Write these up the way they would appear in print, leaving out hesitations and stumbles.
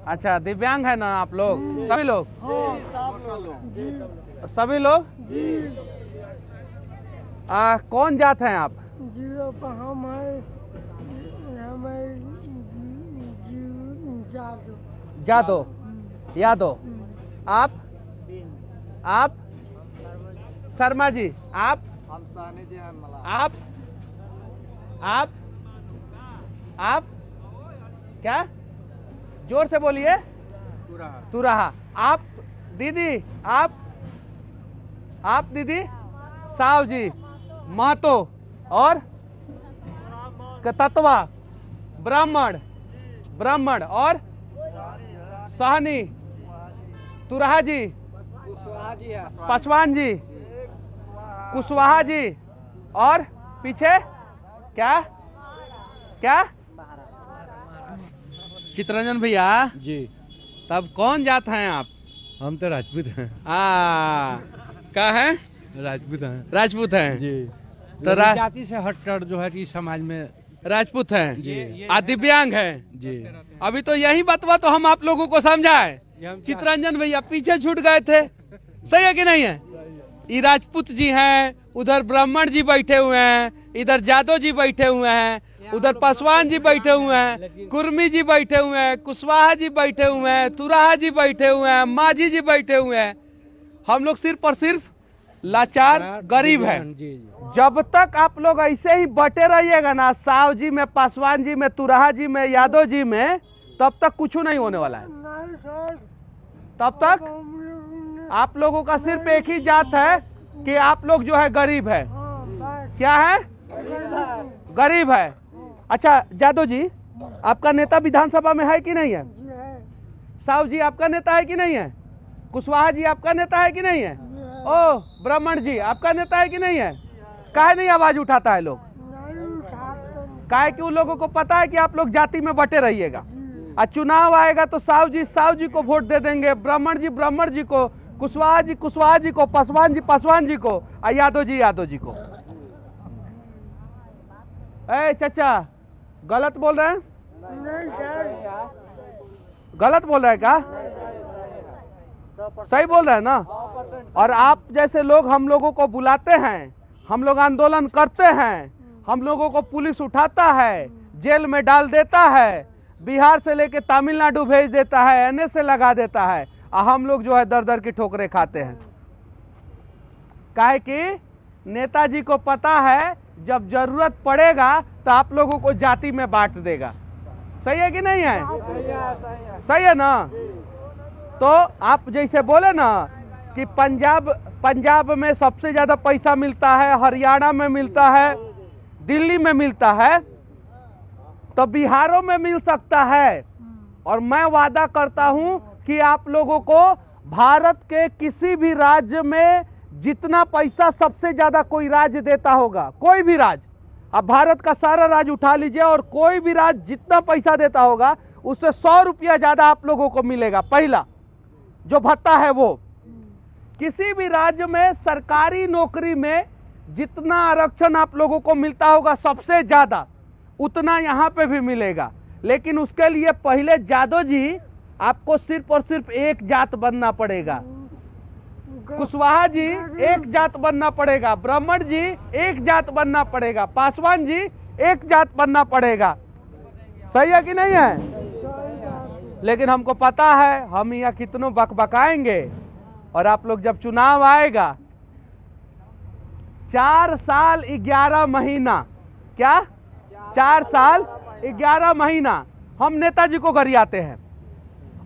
अच्छा, दिव्यांग है ना आप लोग? सभी लोग? सभी लोग? कौन जात हैं आप? जादो। यादव। आप शर्मा जी, आप आप क्या? जोर से बोलिए। तुराहा। आप दीदी, आप दीदी? साव जी, महतो। और तत्वा, ब्राह्मण और सहनी, तुराहा जी, पासवान जी, कुशवाहा जी, और पीछे क्या? चित्ररंजन भैया जी, तब कौन जात हैं आप? हम तो राजपूत हैं। क्या है? राजपूत हैं जी। तो जाति से हटकर जो है कि समाज में राजपूत हैं जी। दिव्यांग हैं जी। अभी तो यही बतवा तो हम आप लोगों को समझाए। चित्ररंजन भैया पीछे छूट गए थे। सही है कि नहीं है? ये राजपूत जी हैं, उधर ब्राह्मण जी बैठे हुए हैं, इधर जादव जी बैठे हुए हैं, उधर पासवान जी बैठे हुए हैं, कुर्मी जी बैठे हुए हैं, कुशवाहा जी बैठे हुए हैं, तुराहा जी बैठे हुए हैं, माझी जी बैठे हुए हैं। हम लोग सिर्फ और सिर्फ लाचार गरीब हैं। जब तक आप लोग ऐसे ही बटे रहिएगा ना, साव जी में, पासवान जी में, तुराहा जी में, यादव जी में, तब तक कुछ नहीं होने वाला है। तब तक आप लोगों का सिर्फ एक ही जात है कि आप लोग जो है गरीब है। क्या है? गरीब है। अच्छा जादव जी, आपका नेता विधानसभा में है कि नहीं है? साव जी आपका नेता है कि नहीं है? कुशवाहा जी आपका नेता है कि नहीं है? ओ ब्राह्मण जी आपका नेता है कि नहीं है? काहे नहीं आवाज उठाता है लोग? काहे कि उन लोगों को पता है कि आप लोग जाति में बटे रहिएगा। और चुनाव आएगा तो साव जी को वोट दे देंगे, ब्राह्मण जी को, कुशवाहा जी को, पासवान जी को, और यादव जी को। ए चाचा, गलत बोल रहे हैं? गलत बोल रहे हैं क्या? सही बोल रहे हैं ना? और आप जैसे लोग हम लोगों को बुलाते हैं, हम लोग आंदोलन करते हैं, हम लोगों को पुलिस उठाता है, जेल में डाल देता है, बिहार से लेके तमिलनाडु भेज देता है, एनए से लगा देता है, और हम लोग जो है दर दर की ठोकरें खाते हैं। काहे कि नेताजी को पता है जब जरूरत पड़ेगा तो आप लोगों को जाति में बांट देगा। सही है कि नहीं है? सही है ना? तो आप जैसे बोले ना कि पंजाब में सबसे ज्यादा पैसा मिलता है, हरियाणा में मिलता है, दिल्ली में मिलता है, तो बिहारों में मिल सकता है। और मैं वादा करता हूं कि आप लोगों को भारत के किसी भी राज्य में जितना पैसा सबसे ज्यादा कोई राज्य देता होगा, कोई भी राज्य, अब भारत का सारा राज्य उठा लीजिए और कोई भी राज्य जितना पैसा देता होगा उससे 100 रुपया ज्यादा आप लोगों को मिलेगा। पहला जो भत्ता है वो, किसी भी राज्य में सरकारी नौकरी में जितना आरक्षण आप लोगों को मिलता होगा सबसे ज्यादा, उतना यहाँ पे भी मिलेगा। लेकिन उसके लिए पहले जादव जी आपको सिर्फ और सिर्फ एक जात बनना पड़ेगा, कुशवाहा जी एक जात बनना पड़ेगा, ब्राह्मण जी एक जात बनना पड़ेगा, पासवान जी एक जात बनना पड़ेगा। सही है कि नहीं है? लेकिन हमको पता है हम यहाँ कितनों बकबकाएंगे, और आप लोग जब चुनाव आएगा 4 साल 11 महीना, क्या 4 साल 11 महीना हम नेताजी को गरियाते हैं,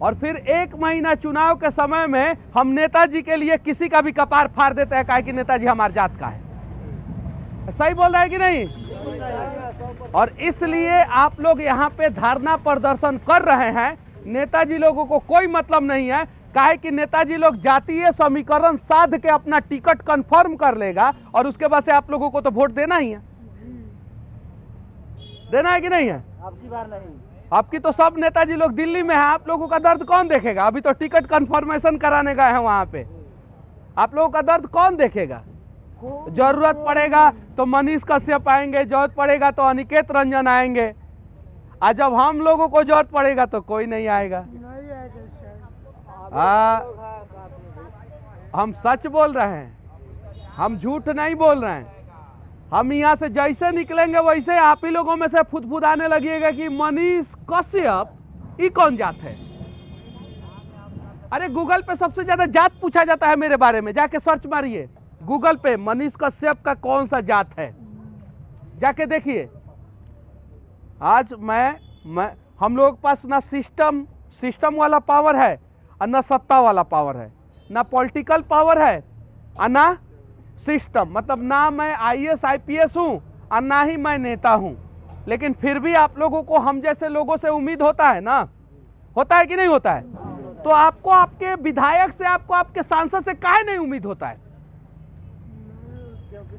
और फिर 1 महीना चुनाव के समय में हम नेताजी के लिए किसी का भी कपार फाड़ देते हैं, काहे कि नेताजी हमारे जात का है। सही बोल रहा है कि नहीं? और इसलिए आप लोग यहाँ पे धरना प्रदर्शन कर रहे हैं। नेताजी लोगों को कोई मतलब नहीं है, काहे कि नेताजी लोग जातीय समीकरण साध के अपना टिकट कंफर्म कर लेगा, और उसके बाद से आप लोगों को तो वोट देना ही है। देना है कि नहीं है? आपकी बार नहीं, आपकी तो सब नेताजी लोग दिल्ली में है, आप लोगों का दर्द कौन देखेगा? अभी तो टिकट कंफर्मेशन कराने गए हैं वहां पे, आप लोगों का दर्द कौन देखेगा? जरूरत पड़ेगा तो मनीष कश्यप आएंगे, जरूरत पड़ेगा तो अनिकेत रंजन आएंगे, और जब हम लोगों को जरूरत पड़ेगा तो कोई नहीं आएगा। हम सच बोल रहे हैं, हम झूठ नहीं बोल रहे हैं। हम यहाँ से जैसे निकलेंगे वैसे आप ही लोगों में से फुदफुदाने लगिएगा कि मनीष कश्यप ये कौन जात है। अरे गूगल पे सबसे ज्यादा जात पूछा जाता है मेरे बारे में, जाके सर्च मारिए गूगल पे मनीष कश्यप का कौन सा जात है, जाके देखिए। आज मैं हम लोगों के पास ना सिस्टम वाला पावर है और ना सत्ता वाला पावर है, ना पॉलिटिकल पावर है और ना सिस्टम। मतलब ना मैं आईएएस आईपीएस हूं और ना ही मैं नेता हूं, लेकिन फिर भी आप लोगों को हम जैसे लोगों से उम्मीद होता है ना, होता है कि नहीं होता है? तो आपको आपके विधायक से, आपको आपके सांसद से काहे नहीं उम्मीद होता है?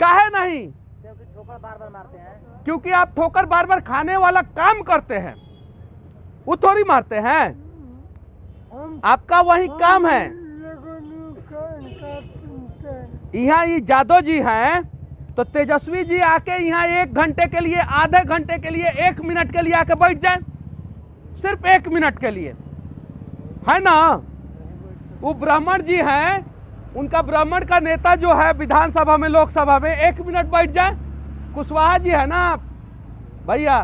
काहे नहीं? क्योंकि ठोकर बार बार मारते हैं। क्योंकि आप ठोकर बार बार खाने वाला काम करते हैं, वो थोड़ी मारते हैं। आपका वही काम है। यहाँ ये जादव जी हैं तो तेजस्वी जी आके यहाँ 1 घंटे के लिए, आधे घंटे के लिए, 1 मिनट के लिए आके बैठ जाए, सिर्फ 1 मिनट के लिए, है ना। वो ब्राह्मण जी हैं, उनका ब्राह्मण का नेता जो है विधानसभा में, लोकसभा में 1 मिनट बैठ जाए। कुशवाहा जी है ना भैया,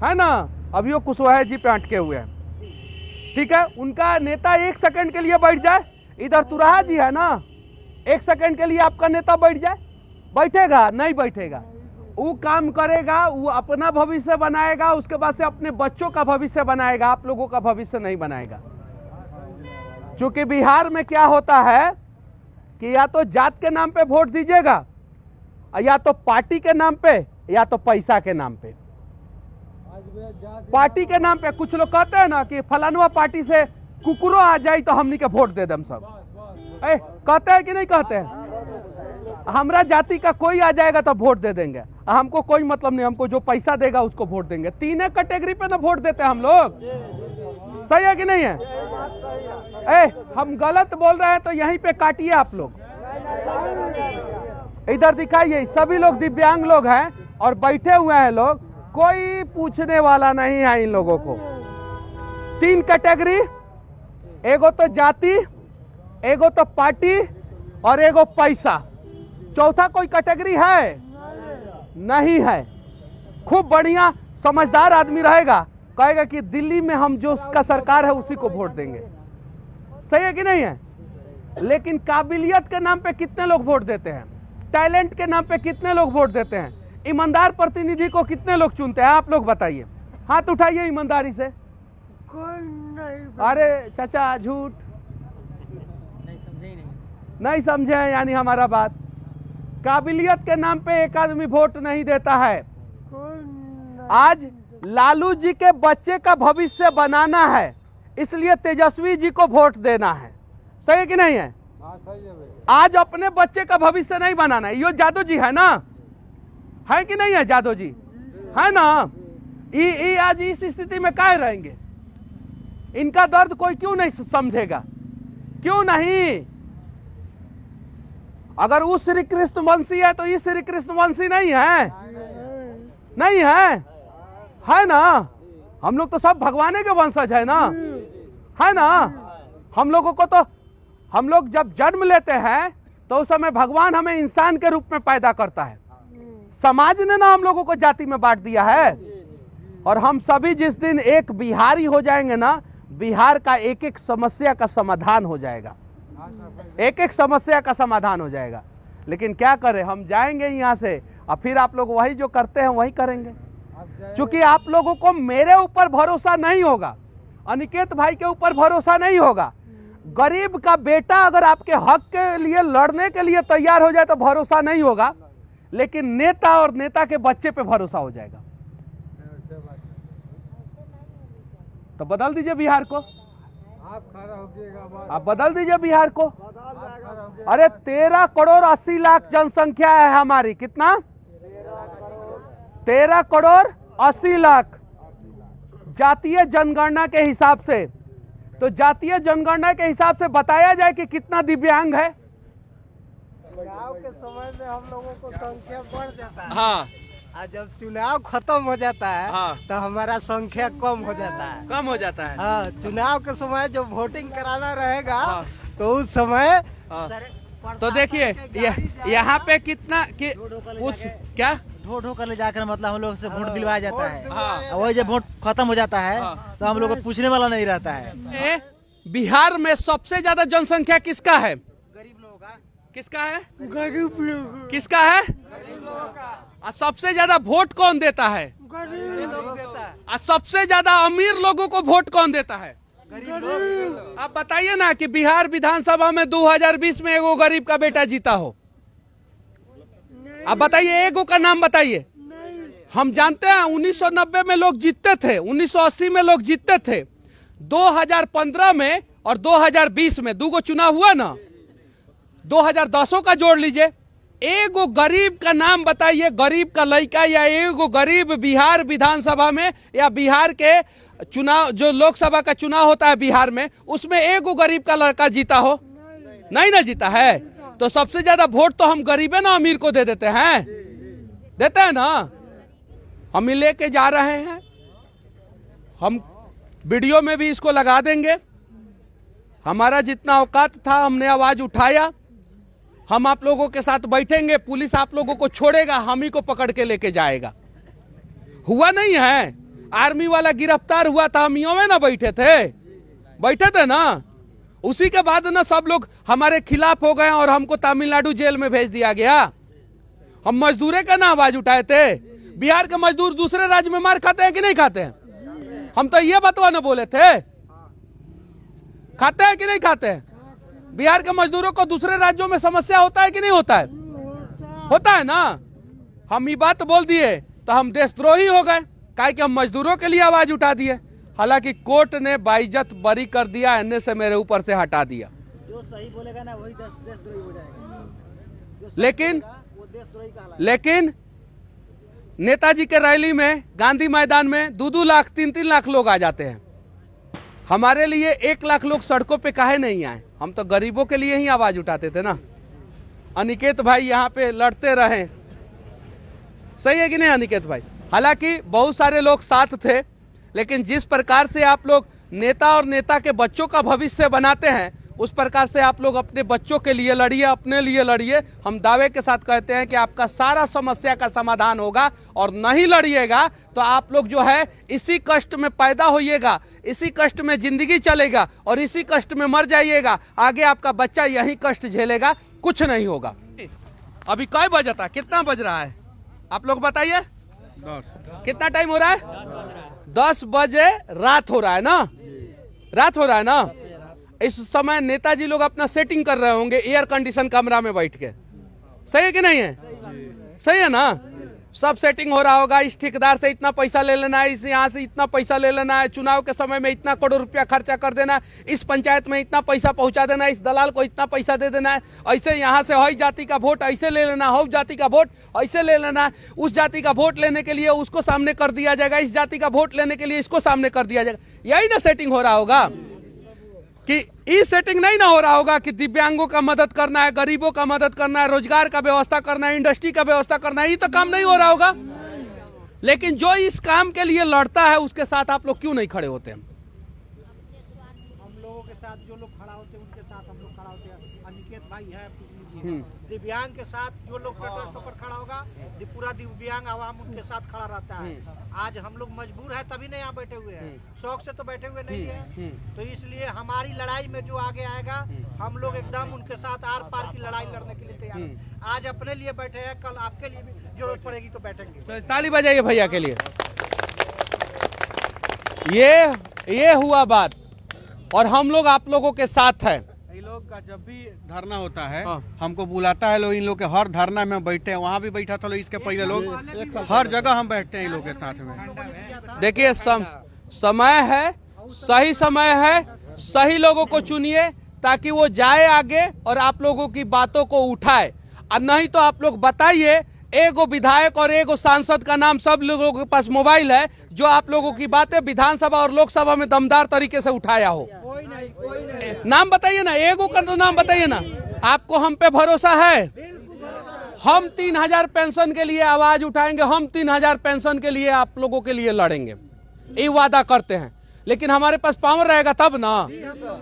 है ना, अभी वो कुशवाहा जी पे अटके हुए हैं, ठीक है। उनका नेता 1 सेकंड के लिए बैठ जाए। इधर तुराहा जी है ना, 1 सेकंड के लिए आपका नेता बैठ जाए, बैठेगा? नहीं बैठेगा। वो काम करेगा, वो अपना भविष्य बनाएगा, उसके बाद से अपने बच्चों का भविष्य बनाएगा, आप लोगों का भविष्य नहीं बनाएगा। क्योंकि बिहार में क्या होता है कि या तो जात के नाम पे वोट दीजिएगा, या तो पार्टी के नाम पे, या तो पैसा के नाम पे। पार्टी के नाम पे कुछ लोग कहते हैं ना कि फलानुआ पार्टी से कुकुरो आ जाए तो हमनी के वोट दे देम सब, कहते हैं कि नहीं कहते हैं? हमरा जाति का कोई आ जाएगा तो वोट दे देंगे, हमको कोई मतलब नहीं, हमको जो पैसा देगा उसको वोट देंगे। 3 कैटेगरी पे ना वोट देते हैं हम लोग, सही है कि नहीं है? हम गलत बोल रहे हैं तो यहीं पे काटिए आप लोग, इधर दिखाइए। सभी लोग दिव्यांग लोग हैं और बैठे हुए हैं लोग, कोई पूछने वाला नहीं है इन लोगों को। 3 कैटेगरी, एगो तो जाति, एगो तो पार्टी और एगो पैसा। चौथा कोई कैटेगरी है? नहीं है। खूब बढ़िया समझदार आदमी रहेगा, कहेगा कि दिल्ली में हम जो उसका सरकार है उसी को वोट देंगे, सही है कि नहीं है? लेकिन काबिलियत के नाम पे कितने लोग वोट देते हैं? टैलेंट के नाम पे कितने लोग वोट देते हैं? ईमानदार प्रतिनिधि को कितने लोग चुनते हैं? आप लोग बताइए, हाथ उठाइए ईमानदारी से। कोई नहीं। अरे चाचा झूठ नहीं समझे यानी हमारा बात। काबिलियत के नाम पे एक आदमी वोट नहीं देता है। आज लालू जी के बच्चे का भविष्य बनाना है, इसलिए तेजस्वी जी को वोट देना है, सही है कि नहीं है? आज अपने बच्चे का भविष्य नहीं बनाना है। यो जादव जी है ना, है कि नहीं है? जादव जी है ना, ये आज इस स्थिति में काहे रहेंगे? इनका दर्द कोई क्यों नहीं समझेगा? क्यों नहीं? अगर वो श्री कृष्ण वंशी है तो ये श्री कृष्ण वंशी नहीं है, नहीं है ना। हम लोग तो सब भगवान के वंशज है ना, है ना। हम लोगों को तो, हम लोग जब जन्म लेते हैं तो उस समय भगवान हमें इंसान के रूप में पैदा करता है। समाज ने ना हम लोगों को जाति में बांट दिया है। और हम सभी जिस दिन एक बिहारी हो जाएंगे ना, बिहार का एक एक समस्या का समाधान हो जाएगा, एक एक समस्या का समाधान हो जाएगा। लेकिन क्या करें, हम जाएंगे यहाँ से और फिर आप लोग वही जो करते हैं वही करेंगे। क्योंकि आप लोगों को मेरे ऊपर भरोसा नहीं होगा, अनिकेत भाई के ऊपर भरोसा नहीं होगा। गरीब का बेटा अगर आपके हक के लिए लड़ने के लिए तैयार हो जाए तो भरोसा नहीं होगा, लेकिन नेता और नेता के बच्चे पे भरोसा हो जाएगा। तो बदल दीजिए बिहार को, आप बदल दीजिए बिहार को। अरे 13 करोड़ 80 लाख जनसंख्या है हमारी, कितना? 13 करोड़ 80 लाख जातीय जनगणना के हिसाब से। तो जातीय जनगणना के हिसाब से बताया जाए कि कितना दिव्यांग है। चुनाव के समय में हम लोगों को संख्या बढ़ जाता है। हाँ, और जब चुनाव खत्म हो जाता है हाँ। तो हमारा संख्या कम हो जाता है। कम हो जाता है। हाँ, चुनाव के समय जब वोटिंग कराना रहेगा हाँ। तो उस समय हाँ। सारे तो देखिए प्रशासन यहाँ पे कितना कि उस क्या ढो ढो कर ले जाकर मतलब हम लोग से वोट दिलवाया जाता है। हाँ। और वही जब वोट खत्म हो जाता है हाँ। तो हम लोग को पूछने वाला नहीं रहता है। ए, बिहार में सबसे ज्यादा जनसंख्या किसका है? गरीब लोगों का किसका है? गरीब लोग किसका है? और सबसे ज्यादा वोट कौन देता है? गरीब लोग देता है। और सबसे ज्यादा अमीर लोगों को वोट कौन देता है? गरीब आप बताइए ना कि बिहार विधानसभा में 2020 में एगो गरीब का बेटा जीता हो। आप बताइए, एगो का नाम बताइए। हम जानते हैं 1990 में लोग जीतते थे, 1980 में लोग जीतते थे, 2015 में और 2020 में दूगो चुनाव हुआ ना, 2010 का जोड़ लीजिए। एगो गरीब का नाम बताइए, गरीब का लड़का या एगो गरीब बिहार विधानसभा में या बिहार के चुनाव जो लोकसभा का चुनाव होता है बिहार में, उसमें एगो गरीब का लड़का जीता हो? नहीं ना जीता है। तो सबसे ज्यादा वोट तो हम गरीब है ना अमीर को दे देते हैं, देते हैं ना। हम लेके जा रहे हैं, हम वीडियो में भी इसको लगा देंगे। हमारा जितना औकात था हमने आवाज उठाया। हम आप लोगों के साथ बैठेंगे, पुलिस आप लोगों को छोड़ेगा, हम ही को पकड़ के लेके जाएगा। हुआ नहीं है, आर्मी वाला गिरफ्तार हुआ था, हम यूं में ना बैठे थे ना। उसी के बाद ना सब लोग हमारे खिलाफ हो गए और हमको तमिलनाडु जेल में भेज दिया गया। हम मजदूरे का ना आवाज उठाए थे। बिहार के मजदूर दूसरे राज्य में मार खाते हैं कि नहीं खाते हैं? हम तो ये बतवा ना बोले थे, खाते हैं कि नहीं खाते हैं? बिहार के मजदूरों को दूसरे राज्यों में समस्या होता है कि नहीं होता है? होता है ना। हम ये बात बोल दिए तो हम देशद्रोही हो गए, काहे कि हम मजदूरों के लिए आवाज उठा दिए। हालांकि कोर्ट ने बाइज्जत बरी कर दिया, एनए से मेरे ऊपर से हटा दिया। जो सही बोलेगा ना वही देशद्रोही हो जाएगा। लेकिन वो देशद्रोही कहलाएगा। लेकिन नेताजी के रैली में गांधी मैदान में 2-2 लाख 3-3 लाख लोग आ जाते हैं। हमारे लिए 1 लाख लोग सड़कों पे काहे नहीं आए? हम तो गरीबों के लिए ही आवाज उठाते थे ना। अनिकेत भाई यहाँ पे लड़ते रहे, सही है कि नहीं अनिकेत भाई? हालांकि बहुत सारे लोग साथ थे, लेकिन जिस प्रकार से आप लोग नेता और नेता के बच्चों का भविष्य बनाते हैं, उस प्रकार से आप लोग अपने बच्चों के लिए लड़िए, अपने लिए लड़िए। हम दावे के साथ कहते हैं कि आपका सारा समस्या का समाधान होगा। और नहीं लड़िएगा तो आप लोग जो है इसी कष्ट में पैदा होइएगा, इसी कष्ट में जिंदगी चलेगा और इसी कष्ट में मर जाइएगा। आगे आपका बच्चा यही कष्ट झेलेगा, कुछ नहीं होगा। अभी कै बजा था, कितना बज रहा है आप लोग बताइए? 10। कितना टाइम हो रहा है? 10 बजे रात हो रहा है ना, रात हो रहा है ना। इस समय नेताजी लोग अपना सेटिंग कर रहे होंगे एयर कंडीशन कमरा में बैठ के, सही है कि नहीं है? सही है ना। सब सेटिंग हो रहा होगा, इस ठेकेदार से इतना पैसा ले लेना है, इस यहाँ से इतना पैसा ले लेना है, चुनाव के समय में इतना करोड़ रुपया खर्चा कर देना है, इस पंचायत में इतना पैसा पहुंचा देना है, इस दलाल को इतना पैसा दे देना है, ऐसे यहाँ से हई जाति का वोट ऐसे ले लेना, हौ जाति का वोट ऐसे ले लेना, उस जाति का वोट लेने के लिए उसको सामने कर दिया जाएगा, इस जाति का वोट लेने के लिए इसको सामने कर दिया जाएगा। यही ना सेटिंग हो रहा होगा। कि ये सेटिंग नहीं ना हो रहा होगा कि दिव्यांगों का मदद करना है, गरीबों का मदद करना है, रोजगार का व्यवस्था करना है, इंडस्ट्री का व्यवस्था करना है, ये तो काम नहीं हो रहा होगा। लेकिन जो इस काम के लिए लड़ता है उसके साथ आप लोग क्यों नहीं खड़े होते हैं? हम लोगों के साथ जो लोग खड़ा होते हैं उनके साथ हम लोग खड़ा होते हैं। अनिकेत भाई है, दिव्यांग के साथ जो लोग तटस्थ होकर खड़ा होगा, पूरा दिव्यांग आवाम उनके साथ खड़ा रहता है। आज हम लोग मजबूर है तभी नहीं यहाँ बैठे हुए हैं, शौक से तो बैठे हुए नहीं है। तो इसलिए हमारी लड़ाई में जो आगे आएगा हम लोग एकदम उनके साथ आर पार की लड़ाई लड़ने के लिए तैयार हैं। आज अपने लिए बैठे हैं, कल आपके लिए भी जरूरत पड़ेगी तो बैठेंगे। ताली बजाइए भैया के लिए। ये हुआ बात, और हम लोग आप लोगों के साथ है। इन लोग का जब भी धरना होता है हाँ। हमको बुलाता है लोग, इन लोग के हर धरना में बैठते हैं। वहाँ भी बैठा था लोग, इसके पहले लोग हर जगह हम बैठते हैं इन लोग के साथ में। देखिए समय है, सही समय है, सही लोगों को चुनिए ताकि वो जाए आगे और आप लोगों की बातों को उठाए। और नहीं तो आप लोग बताइए, एगो विधायक और एगो सांसद का नाम सब लोगों के पास मोबाइल है, जो आप लोगों की बातें विधानसभा और लोकसभा में दमदार तरीके से उठाया हो। कोई नहीं। नाम बताइए ना, एगो का तो नाम बताइए ना। आपको हम पे भरोसा है? हम 3000 पेंशन के लिए आवाज उठाएंगे, हम 3000 पेंशन के लिए आप लोगों के लिए लड़ेंगे, ये वादा करते हैं। लेकिन हमारे पास पावर रहेगा तब ना।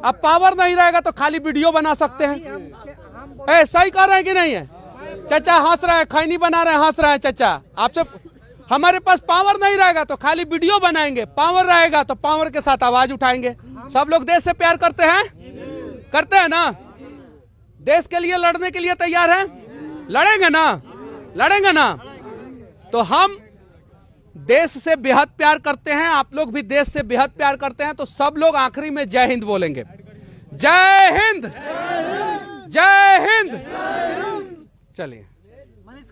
अब पावर नहीं रहेगा तो खाली वीडियो बना सकते हैं। सही कर रहे हैं कि नहीं है? चाचा हंस रहे हैं, खैनी बना रहे हैं, हंस रहे हैं चाचा आपसे। हमारे पास पावर नहीं रहेगा तो खाली वीडियो बनाएंगे, पावर रहेगा तो पावर के साथ आवाज उठाएंगे। सब लोग देश से प्यार करते हैं, करते हैं ना? देश के लिए लड़ने के लिए तैयार हैं? लड़ेंगे ना? लड़ेंगे ना? तो हम देश से बेहद प्यार करते हैं, आप लोग भी देश से बेहद प्यार करते हैं। तो सब लोग आखिरी में जय हिंद बोलेंगे। जय हिंद, जय हिंद। चलिए।